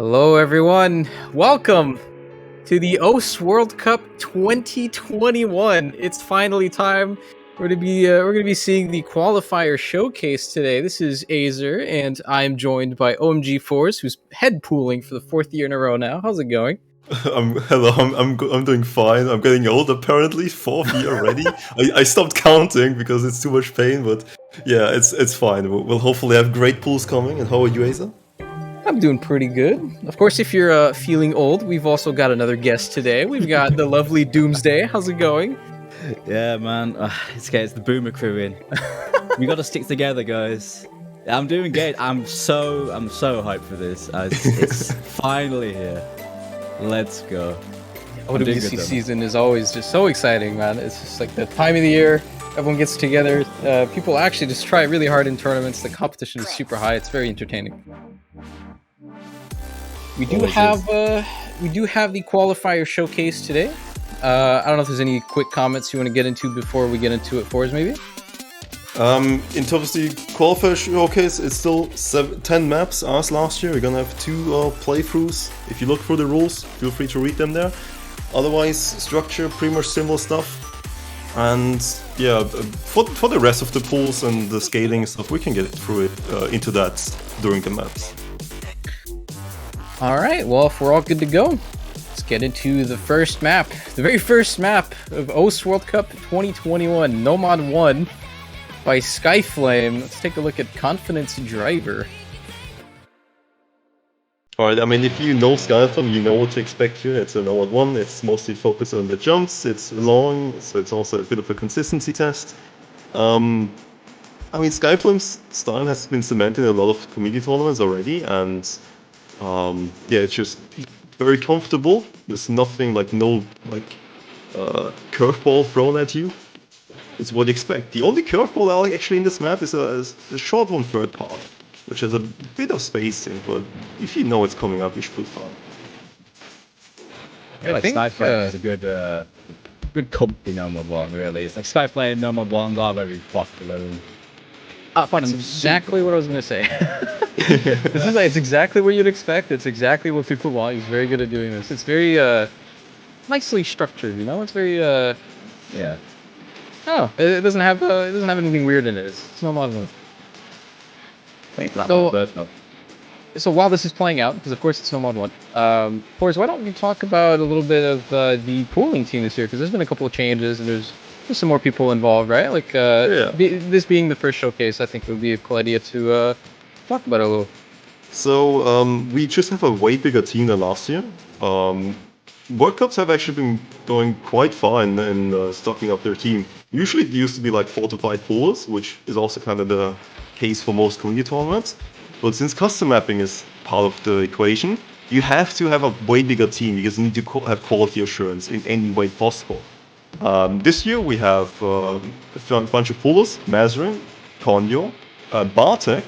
Hello, everyone. Welcome to the OS World Cup 2021. It's finally time. We're gonna be seeing the qualifier showcase today. This is Azer, and I'm joined by OMG Force, who's head pooling for the fourth year in a row now. How's it going? Hello. I'm doing fine. I'm getting old apparently. Fourth year already. I stopped counting because it's too much pain. But yeah, it's fine. We'll hopefully have great pools coming. And how are you, Asa? I'm doing pretty good. Of course, if you're feeling old, we've also got another guest today. We've got the lovely Doomsday. How's it going? Yeah, man. It's the boomer crew in. We got to stick together, guys. I'm doing great. I'm so hyped for this. It's finally here. Let's go. OWC season is always just so exciting, man. It's just like the time of the year. Everyone gets together. People actually just try really hard in tournaments. The competition is super high. It's very entertaining. We do have the qualifier showcase today. I don't know if there's any quick comments you want to get into before we get into it. Fours, maybe. In terms of the qualifier showcase, it's still 10 maps as last year. We're gonna have 2 playthroughs. If you look through the rules, feel free to read them there. Otherwise, structure, pretty much similar stuff. And yeah, for the rest of the pools and the scaling stuff, we can get through it into that during the maps. All right. Well, if we're all good to go, let's get into the first map. The very first map of OS World Cup 2021, Nomad 1 by Skyflame. Let's take a look at Confidence Driver. Alright, I mean, if you know Skyflame, you know what to expect here. It's a Nomad 1, it's mostly focused on the jumps, it's long, so it's also a bit of a consistency test. I mean, Skyflame's style has been cemented in a lot of community tournaments already, and yeah, it's just very comfortable. There's nothing no curveball thrown at you. It's what you expect. The only curveball actually in this map is a short one third part, which has a bit of spacing, but if you know it's coming up, you should be fine. Yeah, I think Skyflame is a good company number 1, really. It's like Skyflame number 1 are very popular. That's exactly what I was going to say. It's exactly what you'd expect. It's exactly what people want. He's very good at doing this. It's very nicely structured, you know? It's very yeah. Oh, it doesn't have anything weird in it. It's no model. So while this is playing out, because of course it's no mod 1, Forrest, why don't we talk about a little bit of the pooling team this year? Because there's been a couple of changes and there's some more people involved, right? Like this being the first showcase, I think it would be a cool idea to talk about it a little. So we just have a way bigger team than last year. World Cups have actually been going quite fine in stocking up their team. Usually it used to be like 4 to 5 poolers, which is also kind of the case for most community tournaments. But since custom mapping is part of the equation, you have to have a way bigger team because you need to have quality assurance in any way possible. This year we have a bunch of poolers, Mazarin, Konyo, Bartek,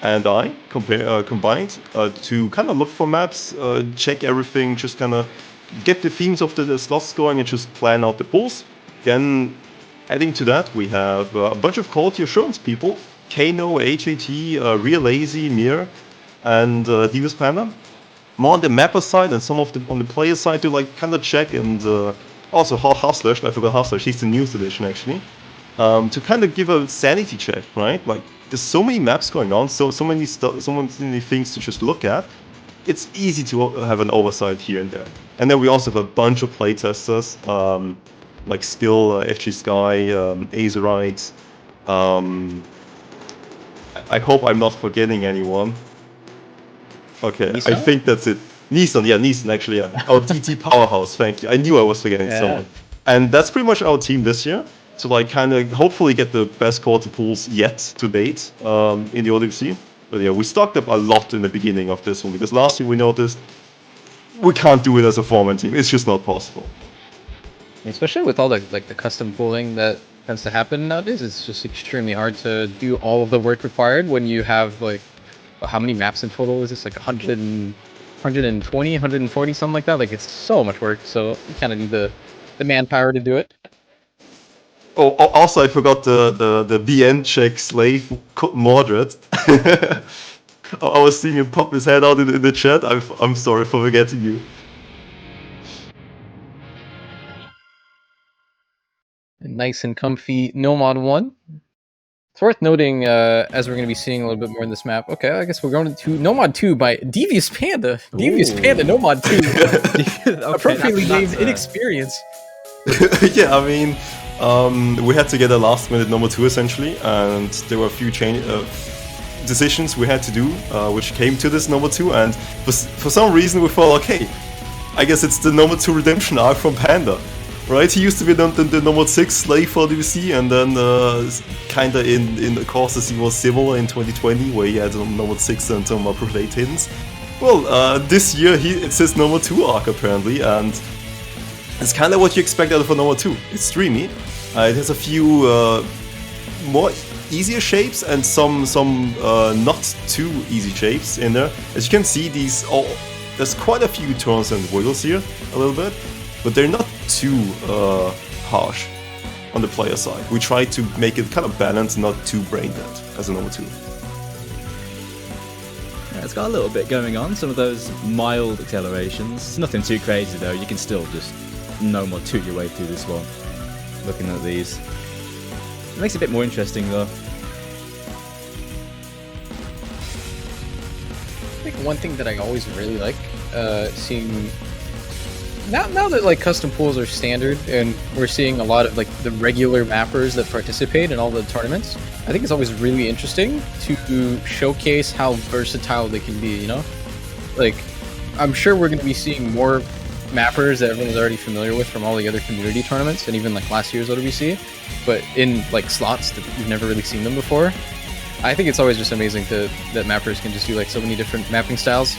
and I combined to kind of look for maps, check everything, just kind of get the themes of the slots going and just plan out the pools. Then adding to that, we have a bunch of quality assurance people, Kano, HAT, Real Lazy, Mir, and Divas Panda. More on the mapper side and some of the on the player side to kind of check, and also Hustler, I forgot Hustler, she's the newest edition actually, to kind of give a sanity check, right? Like, there's so many maps going on, so many things to just look at. It's easy to have an oversight here and there. And then we also have a bunch of playtesters, like Still, FG Sky, Azerite. I hope I'm not forgetting anyone. Okay, Nissan? I think that's it. Nissan actually, yeah. Our DT powerhouse, thank you. I knew I was forgetting someone. And that's pretty much our team this year. To kind of hopefully get the best quality pools yet to date in the ODC. But yeah, we stocked up a lot in the beginning of this one because last year we noticed we can't do it as a 4-man team. It's just not possible. Especially with all the custom pooling that tends to happen nowadays, it's just extremely hard to do all of the work required when you have how many maps in total is this? Like 120, 140, something like that. Like, it's so much work, so you kind of need the manpower to do it. Oh, also I forgot the VN check slave Mordred. I was seeing him pop his head out in the chat. I'm sorry for forgetting you. Nice and comfy Nomad 1. It's worth noting, as we're going to be seeing a little bit more in this map. Okay, I guess we're going to Nomad 2 by Devious Panda. Devious Panda Nomad 2. Okay, Appropriately named that's, Inexperience. Yeah, I mean, we had to get a last-minute number 2 essentially, and there were a few decisions we had to do, which came to this number 2, and for some reason we thought, okay, I guess it's the number 2 redemption arc from Panda. Right, he used to be the number 6 slave for DVC, and then kinda in the courses he was similar in 2020, where he had number 6 and some upper plate hidden. Well, this year it's his number 2 arc apparently, and it's kinda what you expect out of a number 2. It's streamy. It has a few more easier shapes and some not too easy shapes in there. As you can see, there's quite a few turns and wiggles here, a little bit. But they're not too harsh on the player side. We try to make it kind of balanced, not too brain dead as a number 2. Yeah, it's got a little bit going on, some of those mild accelerations. Nothing too crazy though, you can still just no more toot your way through this one. Looking at these. It makes it a bit more interesting though. I think one thing that I always really like, seeing... Now that like custom pools are standard and we're seeing a lot of like the regular mappers that participate in all the tournaments, I think it's always really interesting to showcase how versatile they can be, you know? Like, I'm sure we're going to be seeing more mappers that everyone's already familiar with from all the other community tournaments and even like last year's OWC, but in like slots that you've never really seen them before. I think it's always just amazing that mappers can just do like so many different mapping styles.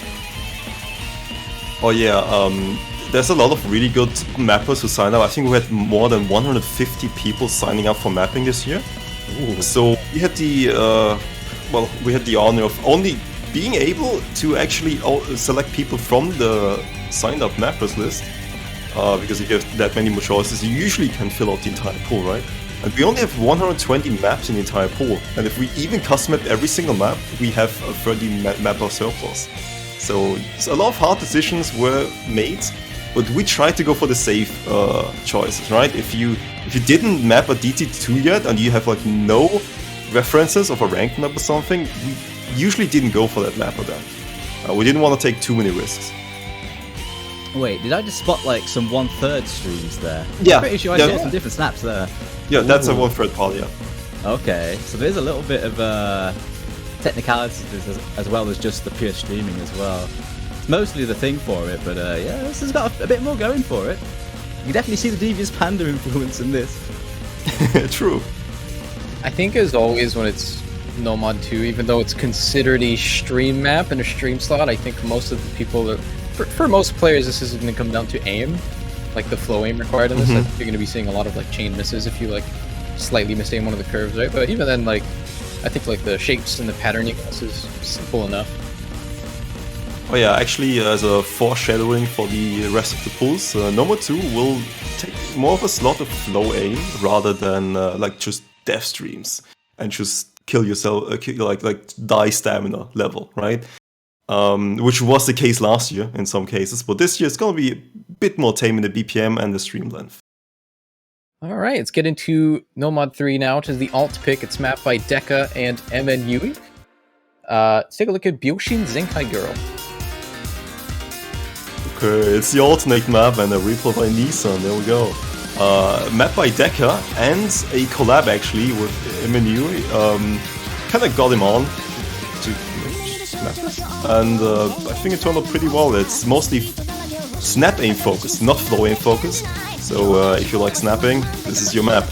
Oh yeah, there's a lot of really good mappers who sign up. I think we had more than 150 people signing up for mapping this year. Ooh. So we had the honor of only being able to actually select people from the signed up mappers list. Because if you have that many more choices, you usually can fill out the entire pool, right? And we only have 120 maps in the entire pool. And if we even custom map every single map, we have a 30 mapper surplus. So a lot of hard decisions were made. But we tried to go for the safe choices, right? If you didn't map a DT2 yet and you have like no references of a ranked map or something, we usually didn't go for that mapper then. We didn't want to take too many risks. Wait, did I just spot like some 1/3 streams there? Yeah. I'm pretty sure I saw some different snaps there. Yeah, that's a 1/3 part, yeah. Okay, so there's a little bit of technicality as well as just the pure streaming as well. Mostly the thing for it, but yeah, this has got a bit more going for it. You can definitely see the Devious Panda influence in this. True. I think as always when it's Nomad 2, even though it's considered a stream map and a stream slot, I think most of the people that, for most players, this is going to come down to aim, like the flow aim required in this. I think you're going to be seeing a lot of like chain misses if you like slightly misaim one of the curves, right? But even then, like I think like the shapes and the patterning this is simple enough. Oh yeah, actually as a foreshadowing for the rest of the pools, number 2 will take more of a slot of flow aim rather than like just death streams and just kill yourself, like die stamina level, right? Which was the case last year in some cases, but this year it's gonna be a bit more tame in the BPM and the stream length. All right, let's get into Nomad 3 now, which is the alt pick. It's mapped by Deka and MNU. Let's take a look at Byoshin Zenkai Girl. Okay, it's the alternate map and a replay by Nissan, there we go. Mapped by Deka and a collab actually with MNU. Kinda got him on to map this. And I think it turned out pretty well. It's mostly snap aim focused, not flow aim focused. So if you like snapping, this is your map.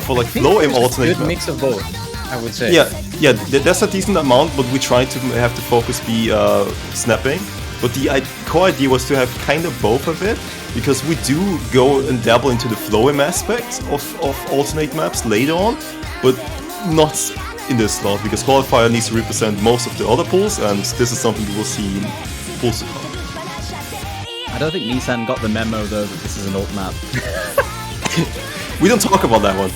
For like flow aim alternate good mix of both, I would say. Yeah, there's a decent amount, but we try to have the focus be snapping. But the core idea was to have kind of both of it, because we do go and dabble into the flow aim aspect of alternate maps later on, but not in this slot, because Qualifier needs to represent most of the other pools, and this is something you will see in pools to come. I don't think Nissan got the memo though that this is an alt map. We don't talk about that one.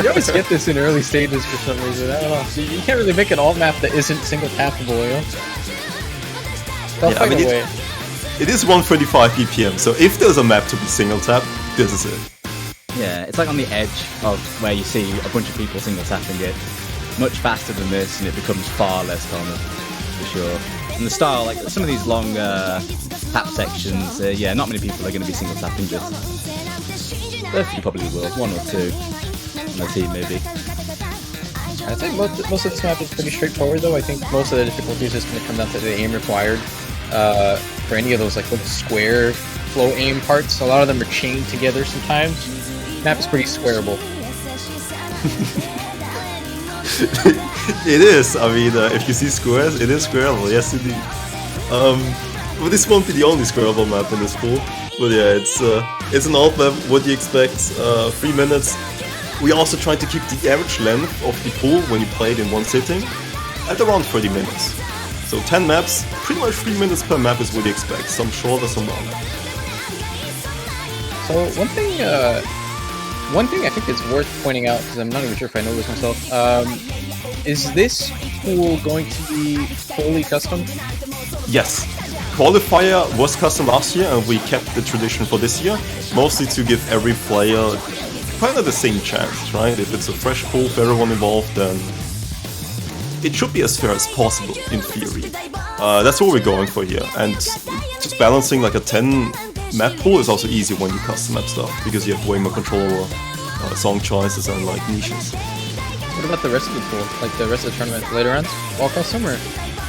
You always get this in early stages for some reason. I don't know. You can't really make an alt map that isn't single tappable, you know? They'll find a way. It is 135 BPM, so if there's a map to be single tap, this is it. Yeah, it's like on the edge of where you see a bunch of people single tapping it. Much faster than this, and it becomes far less common, for sure. And the style, like some of these long tap sections, yeah, not many people are going to be single tapping just. A few probably will, one or two on the team maybe. I think most of this map is pretty straightforward though. I think most of the difficulty is just going to come down to the aim required for any of those like little square flow aim parts. A lot of them are chained together sometimes. The map is pretty squareable. It is. I mean, if you see squares, it is squareable. Yes, indeed. But this won't be the only squareable map in this pool. But yeah, it's an alt map. What do you expect? 3 minutes. We also try to keep the average length of the pool when you play it in one sitting at around 30 minutes. So 10 maps, pretty much 3 minutes per map is what you expect. Some shorter, some longer. So one thing I think is worth pointing out, because I'm not even sure if I know this myself, is this pool going to be fully custom? Yes. Qualifier was custom last year, and we kept the tradition for this year, mostly to give every player kind of the same chance, right? If it's a fresh pool for everyone involved, then it should be as fair as possible, in theory. That's what we're going for here, and just balancing like a 10 map pool is also easier when you custom map stuff, because you have way more control over song choices and like niches. What about the rest of the pool? Like the rest of the tournament later on? All custom or?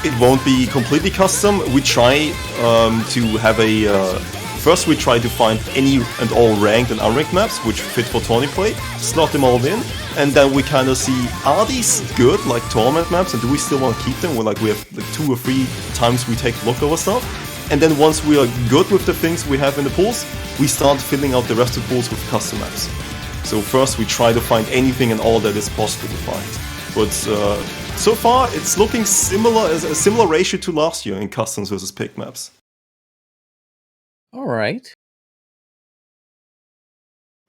It won't be completely custom. We try to have a... first we try to find any and all ranked and unranked maps which fit for tourney play, slot them all in, and then we kind of see, are these good, like tournament maps, and do we still want to keep them? We have like 2 or 3 times we take a look over stuff. And then once we are good with the things we have in the pools, we start filling out the rest of the pools with custom maps. So first we try to find anything and all that is possible to find. But so far it's looking similar, as a similar ratio to last year in customs versus pick maps. Alright.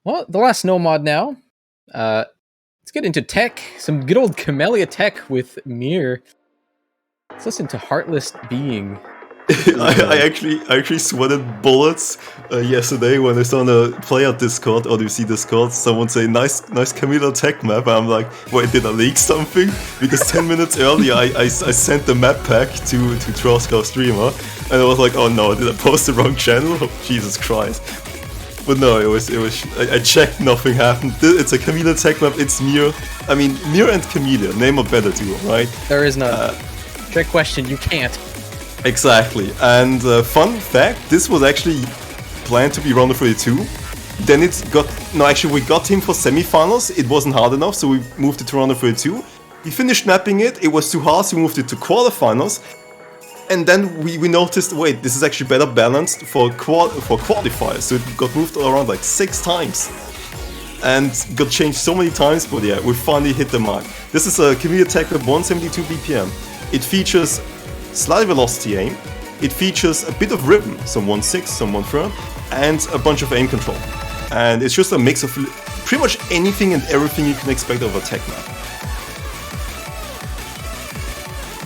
Well, the last no mod now. Let's get into tech. Some good old Camellia tech with Mir. Let's listen to Heartless Being. I actually sweated bullets yesterday when I saw on the player Discord, or do you see Discord, someone say, nice Camila tech map, and I'm like, wait, did I leak something? Because 10 minutes earlier I sent the map pack to Troskar Streamer, and I was like, oh no, did I post the wrong channel? Oh, Jesus Christ. But no, I checked, nothing happened. It's a Camila tech map, it's Mir. I mean, Mir and Camila, name a better duo, right? There is none. Trick question, you can't. Exactly, and fun fact, this was actually planned to be round of 32. Then it got, no actually we got him for semifinals, it wasn't hard enough, so we moved it to round of 32. We finished mapping it, it was too hard, so we moved it to quarterfinals. And then we noticed, wait, this is actually better balanced for qualifiers, so it got moved around like 6 times. And got changed so many times, but yeah, we finally hit the mark. This is a Camilla Tech with 172 BPM. It features slight velocity aim, it features a bit of rhythm, some 1/6, some 1/3, and a bunch of aim control. And it's just a mix of pretty much anything and everything you can expect of a tech map.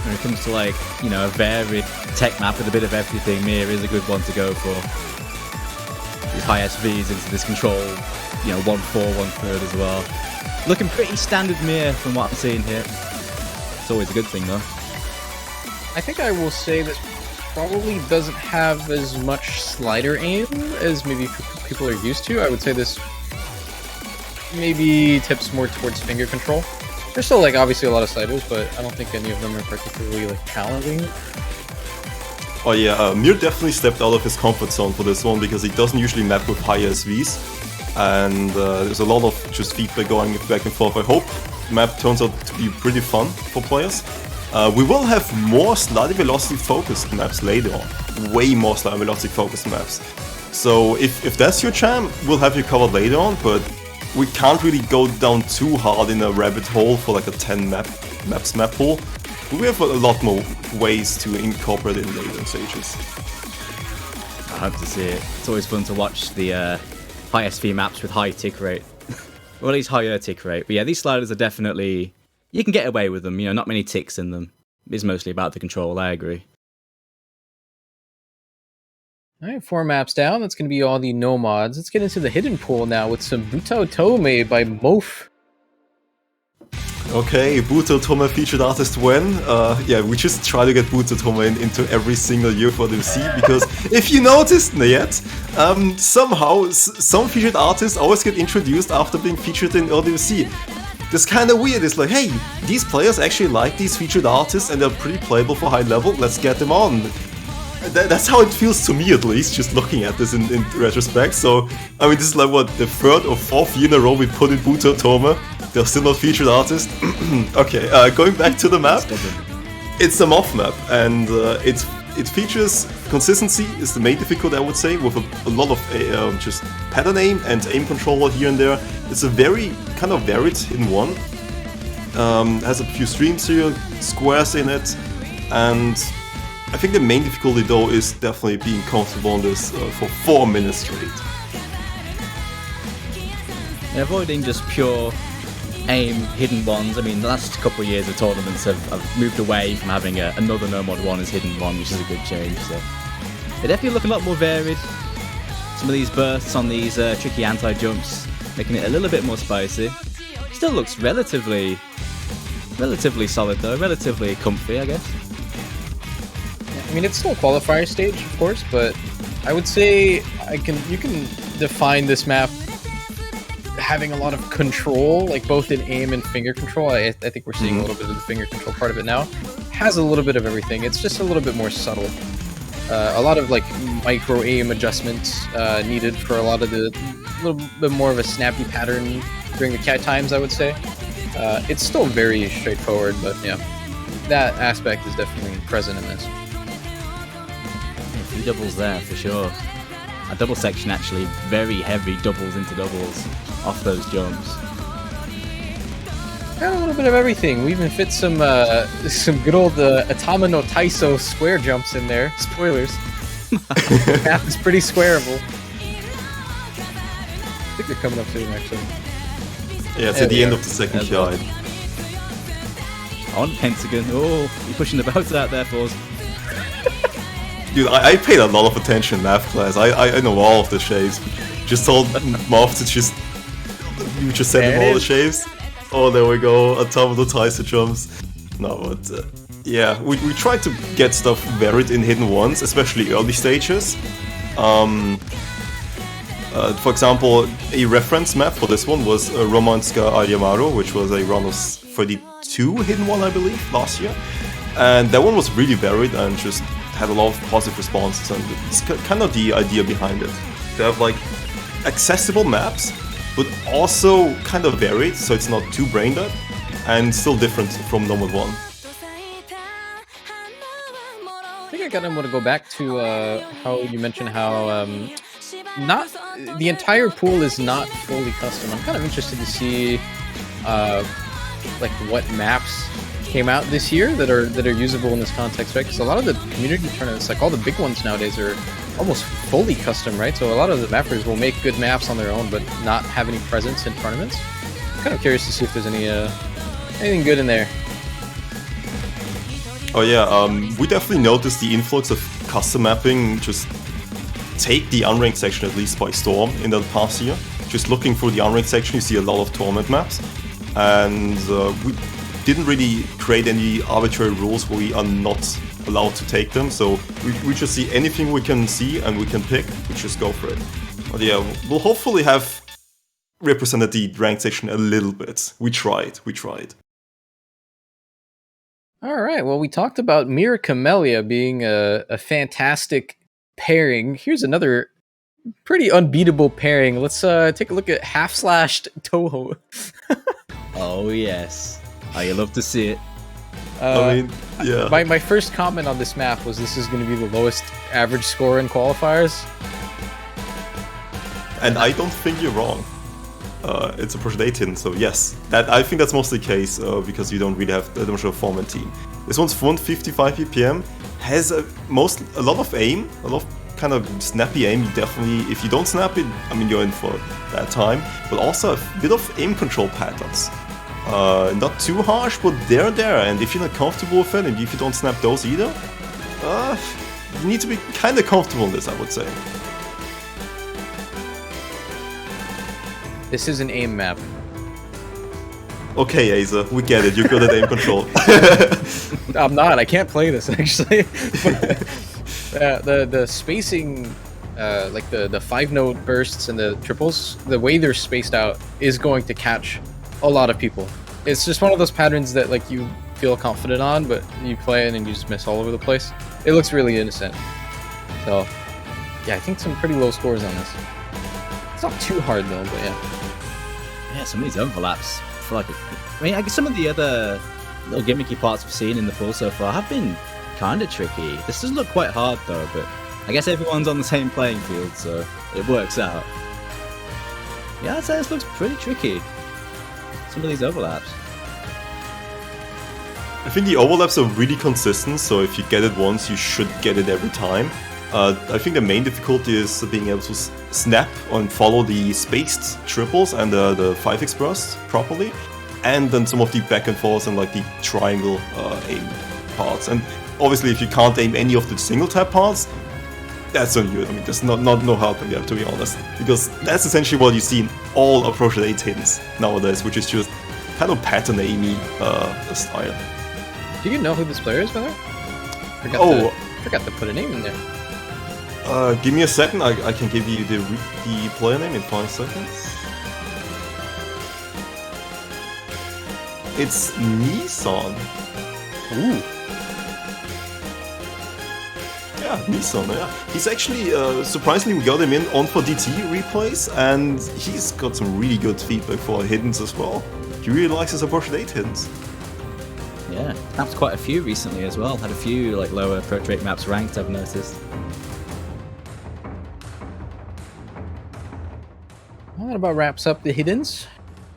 When it comes to like, you know, a varied tech map with a bit of everything, Mir is a good one to go for. These high SVs into this control, you know, 1/4, 1/3 as well. Looking pretty standard Mir from what I'm seeing here. It's always a good thing though. I think I will say this probably doesn't have as much slider aim as maybe people are used to. I would say this maybe tips more towards finger control. There's still like obviously a lot of sliders, but I don't think any of them are particularly like challenging. Oh yeah, Mir definitely stepped out of his comfort zone for this one because he doesn't usually map with high SVs. And there's a lot of just feedback going back and forth. I hope the map turns out to be pretty fun for players. We will have more slider velocity focused maps later on. Way more slider velocity focused maps. So if that's your jam, we'll have you covered later on, but we can't really go down too hard in a rabbit hole for like a 10 maps map pool. We have a lot more ways to incorporate it in later stages. I hope to see it. It's always fun to watch the high SV maps with high tick rate. Or at least higher tick rate. But yeah, these sliders are definitely... You can get away with them, not many ticks in them. It's mostly about the control, I agree. All right, 4 maps down. That's going to be all the no mods. Let's get into the hidden pool now with some Buto Tome by Mof. Okay, Buto Tome featured artist when? Yeah, we just try to get Buto Tome into every single year for ODMC because if you noticed yet, somehow some featured artists always get introduced after being featured in ODMC. That's kind of weird. It's like, hey, these players actually like these featured artists and they're pretty playable for high level. Let's get them on. That's how it feels to me, at least, just looking at this in retrospect. So, I mean, this is like, what, the 3rd or 4th year in a row we put in Buto Tome. They're still not featured artists. Okay, going back to the map. It's a Moth map, and it features consistency is the main difficulty, I would say, with a lot of just pattern aim and aim controller here and there. It's a very kind of varied in one. Has a few streams here, squares in it, and I think the main difficulty though is definitely being comfortable on this for 4 minutes straight. And avoiding just pure aim hidden ones. I mean, the last couple of years of tournaments have moved away from having another no mod one as hidden one, which is a good change. So they definitely look a lot more varied. Some of these bursts on these tricky anti-jumps, making it a little bit more spicy. Still looks relatively solid though, relatively comfy, I guess. I mean, it's still a qualifier stage, of course, but I would say you can define this map having a lot of control, like both in aim and finger control. I think we're seeing a little bit of the finger control part of it now. Has a little bit of everything. It's just a little bit more subtle. A lot of like micro aim adjustments needed for a lot of the little bit more of a snappy pattern during the cat times, I would say. It's still very straightforward, but yeah, that aspect is definitely present in this. Few doubles there for sure. A double section actually very heavy doubles into doubles off those jumps. Got a little bit of everything. We even fit some good old Atama no Taiso square jumps in there. Spoilers. Map is pretty squareable. I think they're coming up soon actually. Yeah, it's at the end of the second guide. On Pentagon. Oh, you're pushing the boats out there for us. Dude, I paid a lot of attention in math class. I know all of the shapes. Just told Moth to just send him all the shapes. Oh, there we go. A ton of the Tyson jumps. No, but yeah, we tried to get stuff varied in hidden ones, especially early stages. For example, a reference map for this one was Romanska Aryamaru, which was a run of 32 hidden one, I believe, last year. And that one was really varied and just had a lot of positive responses, and it's kind of the idea behind it. To have like accessible maps, but also kind of varied, so it's not too brain dead, and still different from normal one. I think I kind of want to go back to how you mentioned how not the entire pool is not fully custom. I'm kind of interested to see like what maps came out this year that are usable in this context, right? Because a lot of the community tournaments, like all the big ones nowadays, are almost fully custom, right? So a lot of the mappers will make good maps on their own, but not have any presence in tournaments. I'm kind of curious to see if there's anything good in there. Oh yeah, we definitely noticed the influx of custom mapping just take the unranked section at least by storm in the past year. Just looking through the unranked section, you see a lot of tournament maps, and we didn't really create any arbitrary rules where we are not allowed to take them, so we just see anything we can see and we can pick, we just go for it. But yeah, we'll hopefully have represented the ranked section a little bit. We tried. Alright, well we talked about Mira Camellia being a fantastic pairing. Here's another pretty unbeatable pairing. Let's take a look at half-slashed Toho. Oh yes. Oh, you love to see it. I mean, yeah. My first comment on this map was this is going to be the lowest average score in qualifiers. And I don't think you're wrong. It's a push 18, so yes. I think that's mostly the case because you don't really have that much of a format team. This one's 155 ppm, has a lot of aim, a lot of kind of snappy aim, you definitely, if you don't snap it, I mean, you're in for that time. But also a bit of aim control patterns. Not too harsh, but they're there. And if you're not comfortable with it, and if you don't snap those either, you need to be kind of comfortable in this, I would say. This is an aim map. Okay, Aza, we get it. You're good at aim control. I'm not. I can't play this actually. The spacing, like the 5-note bursts and the triples, the way they're spaced out is going to catch a lot of people. It's just one of those patterns that like you feel confident on, but you play it and you just miss all over the place. It looks really innocent. So yeah, I think some pretty low scores on this. It's not too hard though, but yeah. Yeah, some of these overlaps. I mean, I guess some of the other little gimmicky parts we've seen in the pool so far have been kind of tricky. This does look quite hard though, but I guess everyone's on the same playing field, so it works out. Yeah, I'd say this looks pretty tricky. Some of these overlaps. I think the overlaps are really consistent, so if you get it once, you should get it every time. I think the main difficulty is being able to snap and follow the spaced triples and the 5x burst properly, and then some of the back and forth and like the triangle aim parts. And obviously, if you can't aim any of the single tap parts, that's on you. I mean, there's no help in there, to be honest, because that's essentially what you see in all approach 8 hits nowadays, which is just kind of pattern aimy style. Do you know who this player is, by the way? Forgot to put a name in there. Give me a second, I can give you the player name in 5 seconds. It's Nissan. Ooh. Yeah, Nissan, yeah. He's actually, surprisingly, we got him in on for DT replays, and he's got some really good feedback for hiddens as well. He really likes his approach 8 hiddens. Yeah, mapped quite a few recently as well. Had a few like lower approach rate maps ranked, I've noticed. Well, that about wraps up the hiddens.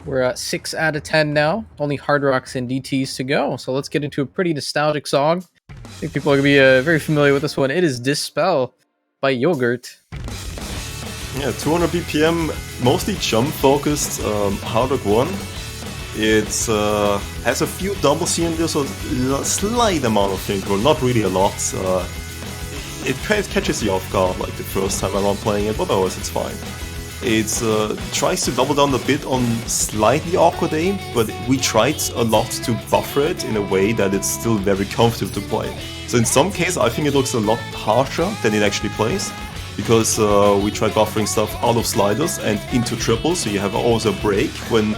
We're at 6 out of 10 now. Only hard rocks and DTs to go. So let's get into a pretty nostalgic song. I think people are going to be very familiar with this one. It is Dispel by Yogurt. Yeah, 200 BPM, mostly jump focused hard rock 1. It has a few double cylinders, so a slight amount of synchro, not really a lot. It catches you off guard like the first time around playing it, but otherwise it's fine. It tries to double down a bit on slightly awkward aim, but we tried a lot to buffer it in a way that it's still very comfortable to play. So in some cases I think it looks a lot harsher than it actually plays, because we tried buffering stuff out of sliders and into triples, so you have always a break when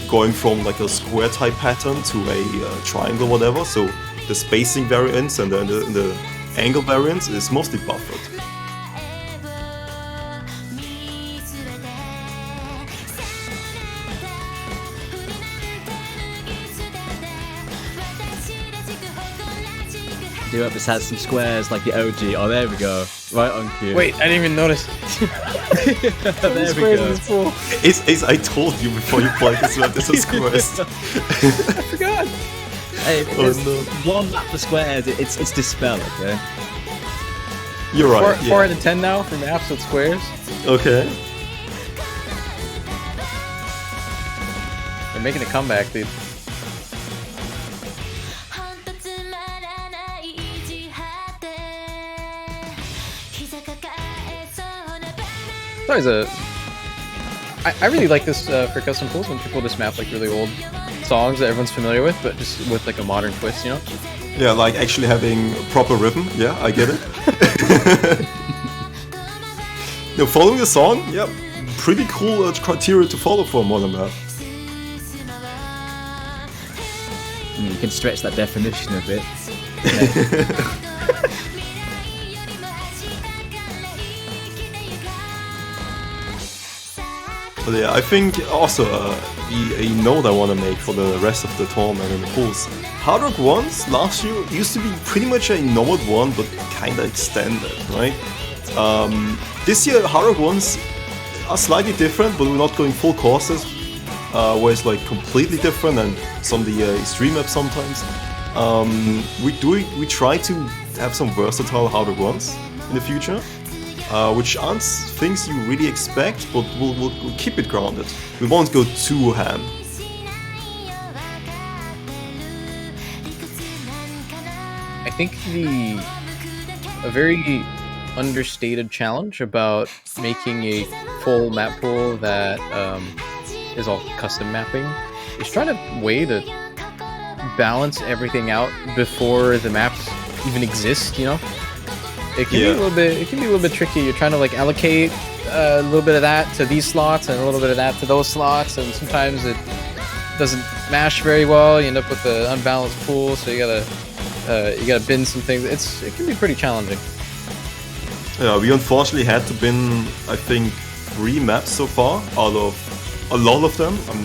going from like a square type pattern to a triangle whatever, so the spacing variance and the angle variance is mostly buffered. Do hope this has some squares like the OG. Oh, there we go. Right on cue. Wait, I didn't even notice. There we go. Ace, I told you before you played this map, this is squares. I forgot. Hey, if there's one map for squares, it's Dispel, okay? You're right. 4 out of 10 now for maps with squares. Okay. They're making a comeback, dude. I really like this for custom pools when people just map like really old songs that everyone's familiar with, but just with like a modern twist, you know? Yeah, like actually having proper rhythm. Yeah, I get it. Now, following the song, yeah, pretty cool criteria to follow for a modern map. You can stretch that definition a bit. But yeah, I think also a note I want to make for the rest of the tournament and the pools. Hard Rock 1s last year used to be pretty much a normal one, but kinda extended, right? This year Hard Rock 1s are slightly different, but we're not going full courses, where it's like completely different, and some of the extreme maps sometimes. We try to have some versatile Hard Rock 1s in the future. which aren't things you really expect, but we'll keep it grounded. We won't go too ham. I think a very understated challenge about making a full map pool that is all custom mapping is trying to balance everything out before the maps even exist. You know, it can be a little bit. It can be a little bit tricky. You're trying to like allocate a little bit of that to these slots and a little bit of that to those slots, and sometimes it doesn't mash very well. You end up with an unbalanced pool, so you gotta bin some things. It can be pretty challenging. Yeah, we unfortunately had to bin, I think, 3 maps so far out of a lot of them. I'm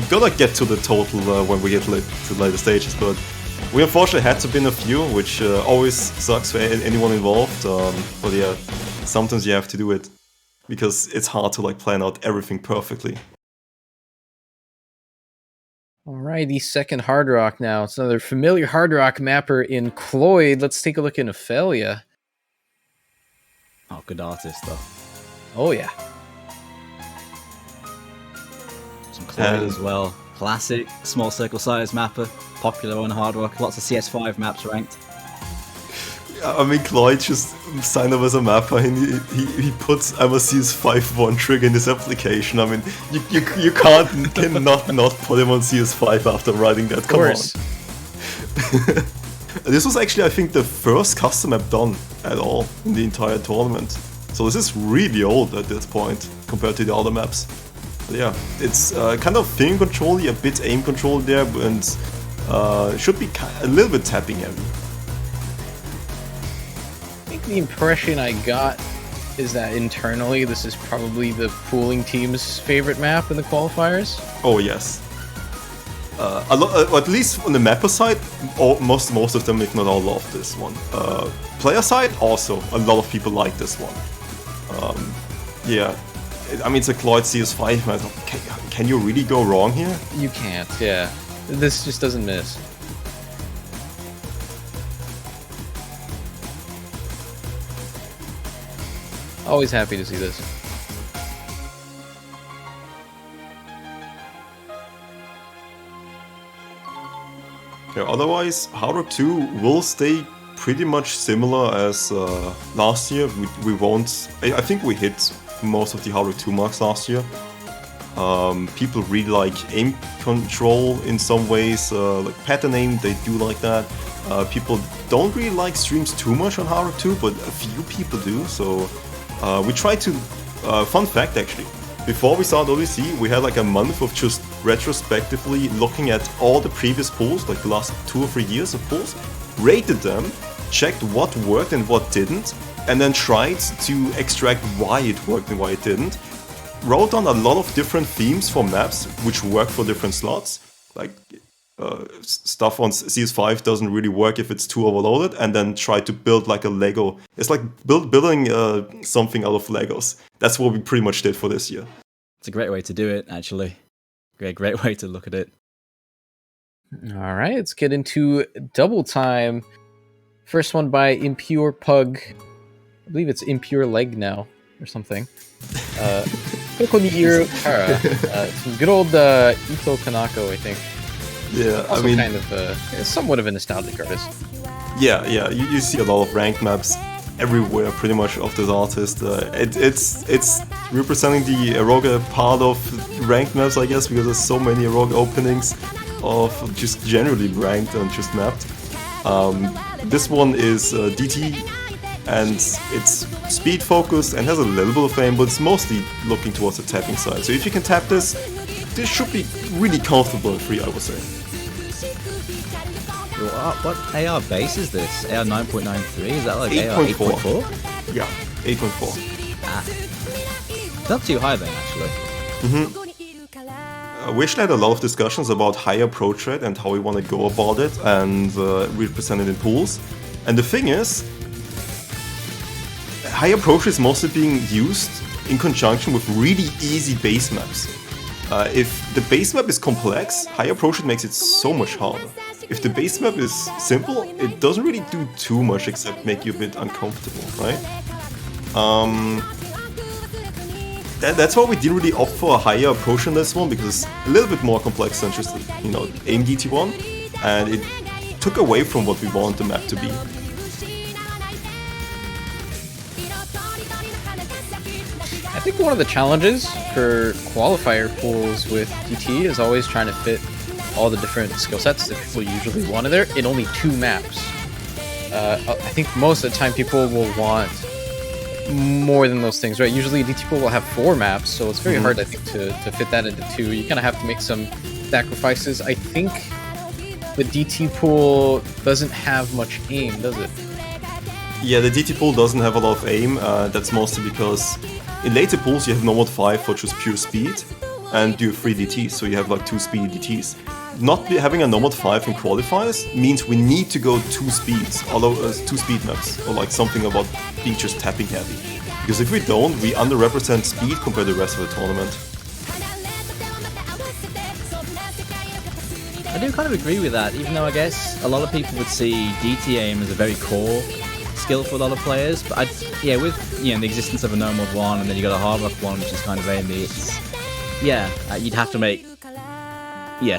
gonna get to the total when we get to later stages, but we unfortunately had to bin a few, which always sucks for anyone involved. But yeah, sometimes you have to do it because it's hard to like plan out everything perfectly. Alrighty, second Hard Rock now. It's another familiar Hard Rock mapper in Cloyd. Let's take a look in Ophelia. Oh, good artist though. Oh yeah. Some Cloyd as well. Classic, small circle size mapper. Popular on Hard Rock. Lots of CS5 maps ranked. I mean, Cloyd just signed up as a mapper and he puts MSC's 5-1 trigger in this application. I mean, you cannot not put him on CS5 after writing that command. This was actually, I think, the first custom map done at all in the entire tournament. So this is really old at this point compared to the other maps. But yeah, it's kind of thing control-y, a bit aim control there, and should be a little bit tapping heavy. I think the impression I got is that internally this is probably the pooling team's favorite map in the qualifiers. Oh yes. At least on the mapper side, most of them, if not all, love this one. Player side, also, a lot of people like this one. Yeah, I mean, it's a Cloyd CS5 map. Can you really go wrong here? You can't, yeah. This just doesn't miss. Always happy to see this. Yeah, otherwise, Hard Rock 2 will stay pretty much similar as last year. We won't... I think we hit most of the Hard Rock 2 marks last year. People really like aim control in some ways, like pattern aim, they do like that. People don't really like streams too much on Hard Rock 2, but a few people do, so we try to... fun fact actually, before we started ODC, we had like a month of just retrospectively looking at all the previous pools, like the last 2 or 3 years of pools, rated them, checked what worked and what didn't, and then tried to extract why it worked and why it didn't. Wrote down a lot of different themes for maps which work for different slots, like stuff on CS5 doesn't really work if it's too overloaded, and then try to build like a Lego. It's like building something out of Legos. That's what we pretty much did for this year. It's a great way to do it, actually. Great way to look at it. All right, let's get into double time. First one by Impure Pug. I believe it's Impure Leg now, or something. Kokoniiru Kara. Some good old Ito Kanako, I think. Yeah, Also I mean, kind of somewhat of a nostalgic artist. Yeah, you see a lot of ranked maps everywhere, pretty much, of this artist. It's representing the Eroga part of ranked maps, I guess, because there's so many Eroga openings of just generally ranked and just mapped. This one is DT, and it's speed focused and has a little bit of aim, but it's mostly looking towards the tapping side. So if you can tap this should be really comfortable and free, I would say. What AR base is this? AR 9.93? Is that like 8.4. AR 8.4? Yeah, 8.4. Not too high then, actually. We actually had a lot of discussions about high approach rate and how we want to go about it, and represent it in pools. And the thing is, high approach is mostly being used in conjunction with really easy base maps. If the base map is complex, high approach rate makes it so much harder. If the base map is simple, it doesn't really do too much except make you a bit uncomfortable, right? That's why we didn't really opt for a higher approach on this one, because it's a little bit more complex than just, aim DT1, and it took away from what we want the map to be. I think one of the challenges for qualifier pools with DT is always trying to fit all the different skill sets that people usually want in there in only 2 maps. I think most of the time people will want more than those things, right? Usually DT pool will have 4 maps, so it's very hard, I think, to fit that into 2. You kind of have to make some sacrifices. I think the DT pool doesn't have much aim, does it? Yeah, the DT pool doesn't have a lot of aim. That's mostly because in later pools you have normal 5 for just pure speed and do 3 DTs, so you have like 2 speedy DTs. Not having a normal 5 in qualifiers means we need to go 2 speeds, although 2 speed maps, or like something about being just tapping heavy. Because if we don't, we underrepresent speed compared to the rest of the tournament. I do kind of agree with that, even though I guess a lot of people would see DT aim as a very core skill for a lot of players. But with the existence of a no mod 1 and then you got a hard rock 1, which is kind of aimy, you'd have to make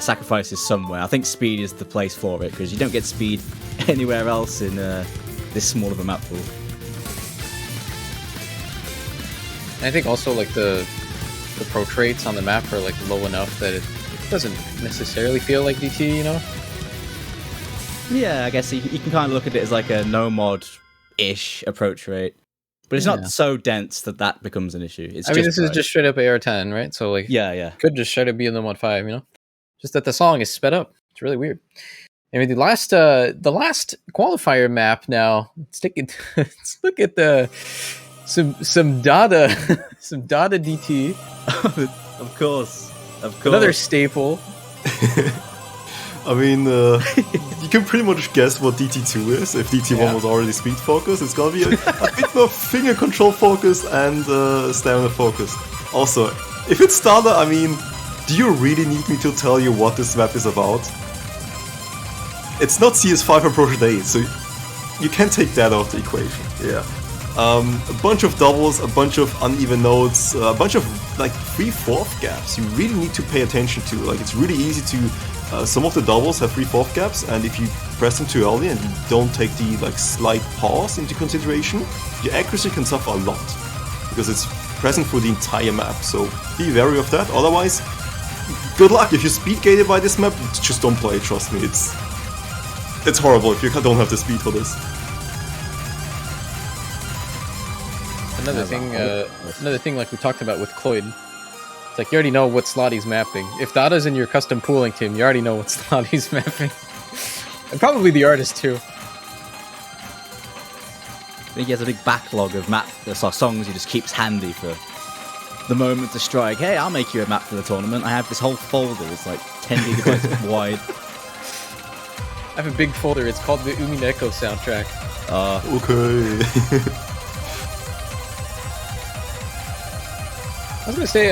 sacrifices somewhere. I think speed is the place for it, because you don't get speed anywhere else in this small of a map pool. And I think also like the approach rates on the map are like low enough that it doesn't necessarily feel like DT, you know? Yeah, I guess you can kind of look at it as like a no mod-ish approach rate. But it's not so dense that becomes an issue. I mean, this is just straight up AR10, right? So like, could just straight up be in the mod 5, you know? Just that the song is sped up. It's really weird. I mean, the last qualifier map now. Let's look at some Dada some Dada DT. Of course. Another staple. I mean, you can pretty much guess what DT2 is. If DT1 was already speed focused, it's gonna be a bit more finger control focused and stamina focused. Also, if it's Dada, I mean, do you really need me to tell you what this map is about? It's not CS5 approach at 8, so you can take that out the equation. Yeah. A bunch of doubles, a bunch of uneven nodes, a bunch of like 3/4 gaps you really need to pay attention to. Like, it's really easy to... some of the doubles have 3/4 gaps, and if you press them too early and you don't take the like slight pause into consideration, your accuracy can suffer a lot, because it's present for the entire map, so be wary of that. Otherwise, good luck. If you're speed gated by this map, just don't play, trust me. It's horrible if you don't have the speed for this. Another thing like we talked about with Cloyd, it's like you already know what slot he's mapping. If Dada's in your custom pooling team, you already know what slot he's mapping. And probably the artist too. I think he has a big backlog of songs he just keeps handy for the moment to strike. Hey, I'll make you a map for the tournament. I have this whole folder. It's like 10 gigabytes wide. I have a big folder. It's called the Umineko soundtrack. Okay. I was gonna say,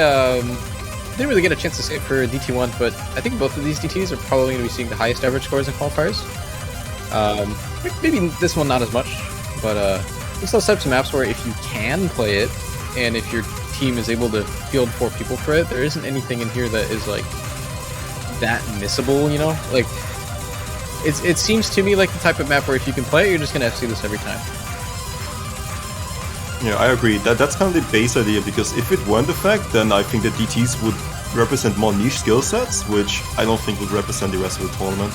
didn't really get a chance to say it for DT1, but I think both of these DTs are probably going to be seeing the highest average scores in qualifiers. Maybe this one not as much, but there's those types of maps where if you can play it, and if your team is able to field 4 people for it, there isn't anything in here that is like that missable, you know? Like, it seems to me like the type of map where if you can play it, you're just going to FC this every time. Yeah, I agree. That's kind of the base idea, because if it weren't the fact, then I think that DTs would represent more niche skill sets, which I don't think would represent the rest of the tournament.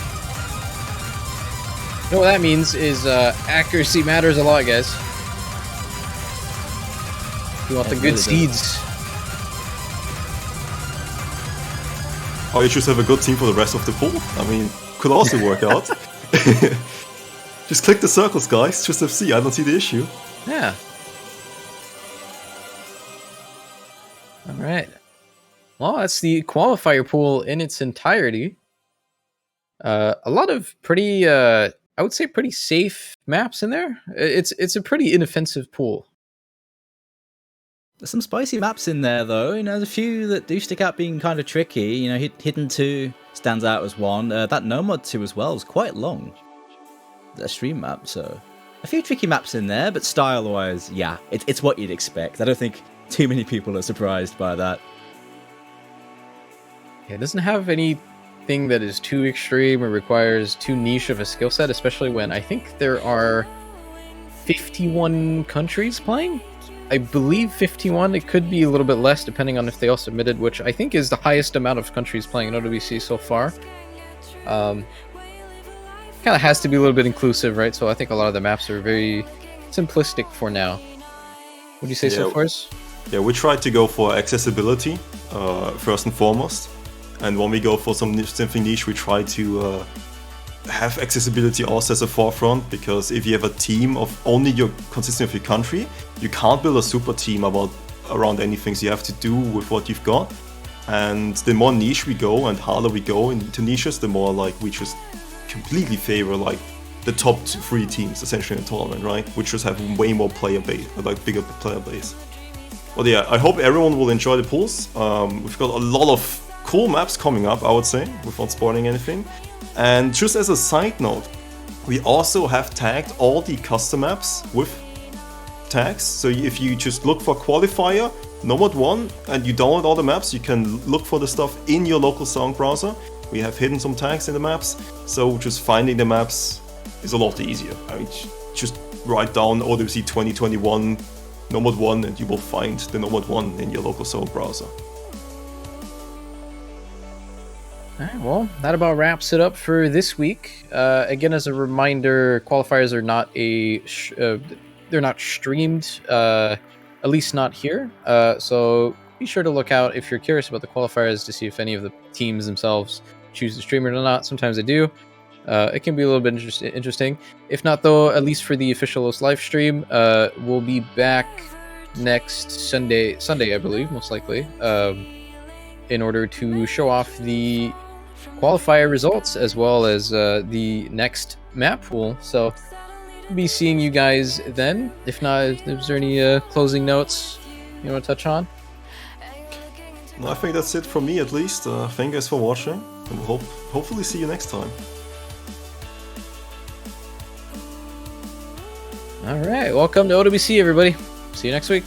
You know what that means is accuracy matters a lot, guys. You want the good seeds. Or you just have a good team for the rest of the pool. I mean, could also work out. Just click the circles, guys. Just FC. I don't see the issue. Yeah. Alright. Well, that's the qualifier pool in its entirety. A lot of pretty, I would say pretty safe maps in there. It's a pretty inoffensive pool. There's some spicy maps in there, though. You know, there's a few that do stick out being kind of tricky. You know, Hidden 2 stands out as one. That Nomad 2 as well is quite long. That stream map, so... a few tricky maps in there, but style-wise, yeah, it's what you'd expect. I don't think too many people are surprised by that. Yeah, it doesn't have anything that is too extreme or requires too niche of a skill set, especially when I think there are 51 countries playing. I believe 51. It could be a little bit less depending on if they all submitted, which I think is the highest amount of countries playing in OWC so far. Kind of has to be a little bit inclusive, right? So I think a lot of the maps are very simplistic for now. Would you say so, Forrest? Yeah, we tried to go for accessibility first and foremost, and when we go for something niche, we try to have accessibility also as a forefront, because if you have a team of only consisting of your country, you can't build a super team around anything. So you have to do with what you've got, and the more niche we go and harder we go into niches, the more like we just completely favor like the top 3 teams essentially in the tournament, right? Which just have way more player base, like bigger player base. But yeah, I hope everyone will enjoy the pools. We've got a lot of cool maps coming up, I would say, without spoiling anything. And just as a side note, we also have tagged all the custom maps with tags. So if you just look for Qualifier, Nomad 1, and you download all the maps, you can look for the stuff in your local sound browser. We have hidden some tags in the maps, so just finding the maps is a lot easier. I mean, just write down OWC 2021 Nomad 1 and you will find the Nomad 1 in your local sound browser. Alright, well, that about wraps it up for this week. Again, as a reminder, qualifiers are not they're not streamed, at least not here. So be sure to look out if you're curious about the qualifiers to see if any of the teams themselves choose to stream it or not. Sometimes they do. It can be a little bit interesting. If not, though, at least for the official OS live stream, we'll be back next Sunday, I believe, most likely, in order to show off the qualifier results as well as the next map pool. So we'll be seeing you guys then. If not, is there any closing notes you want to touch on? No, I think that's it for me at least. Thank you guys for watching, and we'll hopefully see you next time. All right, welcome to OWC, everybody. See you next week.